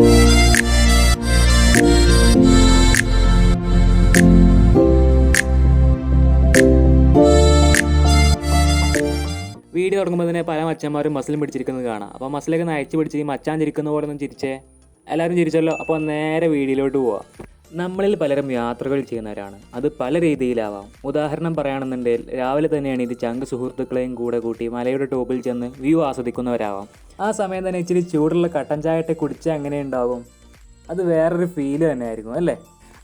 Video തുടങ്ങുമ്പോൾ തന്നെ പല മച്ചന്മാരും മസിലും പിടിച്ചിരിക്കുന്നത് കാണാം. അപ്പോൾ മസിലൊക്കെ നയച്ച് പിടിച്ച് ഈ മച്ചാൻ ചിരിക്കുന്ന പോലെ ഒന്ന് ചിരിച്ചേ. എല്ലാവരും ചിരിച്ചല്ലോ. അപ്പോൾ നേരെ വീഡിയോയിലോട്ട് പോവാം. നമ്മളിൽ പലരും യാത്രകൾ ചെയ്യുന്നവരാണ്. അത് പല രീതിയിലാവാം. ഉദാഹരണം പറയുകയാണെന്നുണ്ടെങ്കിൽ രാവിലെ തന്നെയാണ് ഇത് ചങ്ക് സുഹൃത്തുക്കളെയും കൂടെ കൂട്ടി മലയുടെ ടോപ്പിൽ ചെന്ന് വ്യൂ ആസ്വദിക്കുന്നവരാവാം. ആ സമയം തന്നെ ഇച്ചിരി ചൂടുള്ള കട്ടൻ ചായയൊക്കെ കുടിച്ചാൽ എങ്ങനെ ഉണ്ടാവും? അത് വേറൊരു ഫീല് തന്നെയായിരിക്കും അല്ലേ?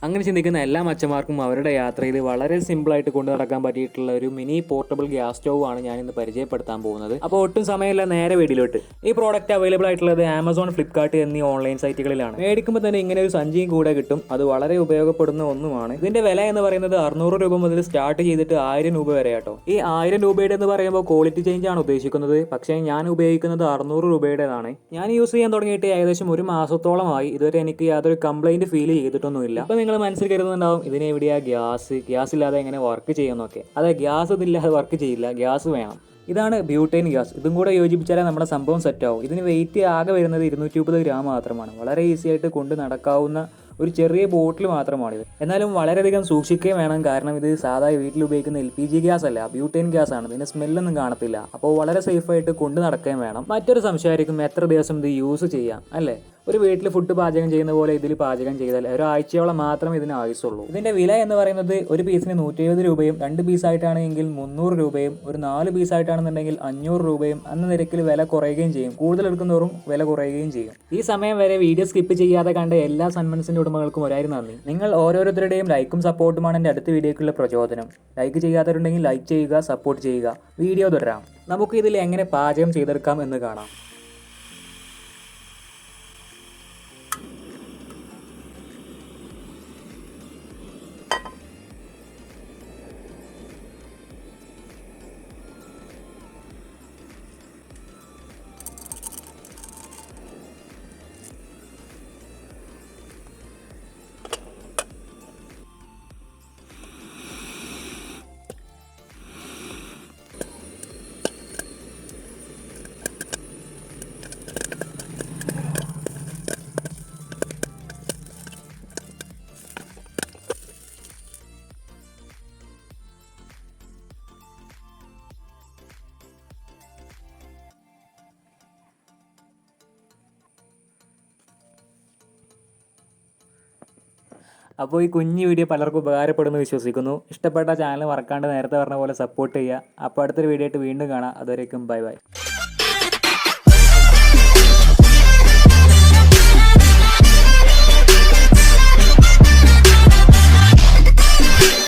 അങ്ങനെ ചിന്തിക്കുന്ന എല്ലാ മച്ചന്മാർക്കും അവരുടെ യാത്രയിൽ വളരെ സിമ്പിളായിട്ട് കൊണ്ടു നടക്കാൻ പറ്റിയിട്ടുള്ള ഒരു മിനി പോർട്ടബിൾ ഗ്യാസ് സ്റ്റൗ ആണ് ഞാൻ ഇന്ന് പരിചയപ്പെടുത്താൻ പോകുന്നത്. അപ്പോൾ ഒട്ടും സമയമില്ല, നേരെ വീഡിയോയിലോട്ട്. ഈ പ്രോഡക്റ്റ് അവൈലബിൾ ആയിട്ടുള്ളത് ആമസോൺ, ഫ്ലിപ്കാർട്ട് എന്നീ ഓൺലൈൻ സൈറ്റുകളിലാണ്. മേടിക്കുമ്പോൾ തന്നെ ഇങ്ങനെ ഒരു സഞ്ചിയും കൂടെ കിട്ടും. അത് വളരെ ഉപയോഗപ്പെടുന്ന ഒന്നുമാണ്. ഇതിന്റെ വില എന്ന് പറയുന്നത് 600 രൂപ മുതൽ സ്റ്റാർട്ട് ചെയ്തിട്ട് 1000 രൂപ വരെ കേട്ടോ. ഈ 1000 രൂപയുടെ എന്ന് പറയുമ്പോൾ ക്വാളിറ്റി ചേഞ്ച് ആണ് ഉദ്ദേശിക്കുന്നത്. പക്ഷേ ഞാൻ ഉപയോഗിക്കുന്നത് 600 രൂപയുടേതാണ്. ഞാൻ യൂസ് ചെയ്യാൻ തുടങ്ങിയിട്ട് ഏകദേശം 1 മാസത്തോളമായി. ഇതുവരെ എനിക്ക് യാതൊരു കംപ്ലൈന്റ് ഫീൽ ചെയ്തിട്ടൊന്നുമില്ല. അപ്പോൾ നിങ്ങൾ മനസ്സിൽ കരുതുന്നുണ്ടാവും ഇതിന് എവിടെയാ ഗ്യാസ് ഇല്ലാതെ എങ്ങനെ വർക്ക് ചെയ്യുന്നൊക്കെ. അതെ, ഗ്യാസ് ഇതില്ലാതെ വർക്ക് ചെയ്യില്ല, ഗ്യാസ് വേണം. ഇതാണ് ബ്യൂട്ടൈൻ ഗ്യാസ്. ഇതും കൂടെ യോജിപ്പിച്ചാലേ നമ്മുടെ സംഭവം സെറ്റാവും. ഇതിന് വെയിറ്റ് ആകെ വരുന്നത് 250 ഗ്രാം മാത്രമാണ്. വളരെ ഈസി ആയിട്ട് കൊണ്ട് നടക്കാവുന്ന ഒരു ചെറിയ ബോട്ടിൽ മാത്രമാണിത്. എന്നാലും വളരെയധികം സൂക്ഷിക്കുകയും വേണം. കാരണം ഇത് സാധാരണ വീട്ടിൽ ഉപയോഗിക്കുന്ന LPG ഗ്യാസ് അല്ല, ബ്യൂട്ടൈൻ ഗ്യാസ് ആണ്. ഇതിന് സ്മെല്ലൊന്നും കാണത്തില്ല. അപ്പോൾ വളരെ സേഫായിട്ട് കൊണ്ട് നടക്കുകയും വേണം. മറ്റൊരു സംശയമായിരിക്കും, എത്ര ദിവസം ഇത് യൂസ് ചെയ്യാം അല്ലേ? ഒരു വീട്ടിൽ ഫുഡ് പാചകം ചെയ്യുന്ന പോലെ ഇതിൽ പാചകം ചെയ്താൽ ഒരാഴ്ചയോളം മാത്രമേ ഇതിന് ആയുസുള്ളൂ. ഇതിന്റെ വില എന്ന് പറയുന്നത് ഒരു പീസിന് 170 രൂപയും 2 പീസായിട്ടാണെങ്കിൽ 300 രൂപയും ഒരു 4 പീസായിട്ടാണെന്നുണ്ടെങ്കിൽ 500 രൂപയും എന്ന നിരക്കിൽ വില കുറയുകയും ചെയ്യും. കൂടുതൽ എടുക്കുന്നതോറും വില കുറയുകയും ചെയ്യും. ഈ സമയം വരെ വീഡിയോ സ്കിപ്പ് ചെയ്യാതെ കണ്ട എല്ലാ സൺമൻസിന്റെ ഉടമകൾക്കും ഒരായിരം നന്ദി. നിങ്ങൾ ഓരോരുത്തരുടെയും ലൈക്കും സപ്പോർട്ടുമാണ് എൻ്റെ അടുത്ത വീഡിയോക്കുള്ള പ്രചോദനം. ലൈക്ക് ചെയ്യാത്തവരുണ്ടെങ്കിൽ ലൈക്ക് ചെയ്യുക, സപ്പോർട്ട് ചെയ്യുക. വീഡിയോ തുടരാം. നമുക്ക് ഇതിൽ എങ്ങനെ പാചകം ചെയ്തെടുക്കാം എന്ന് കാണാം. അപ്പോൾ ഈ കുഞ്ഞു വീഡിയോ പലർക്കും ഉപകാരപ്പെടുമെന്ന് വിശ്വസിക്കുന്നു. ഇഷ്ടപ്പെട്ട ചാനൽ മറക്കാണ്ട് നേരത്തെ പറഞ്ഞ പോലെ സപ്പോർട്ട് ചെയ്യുക. അപ്പോൾ അടുത്തൊരു വീഡിയോ ആയിട്ട് വീണ്ടും കാണാം. അതുവരേക്കും ബൈ ബൈ.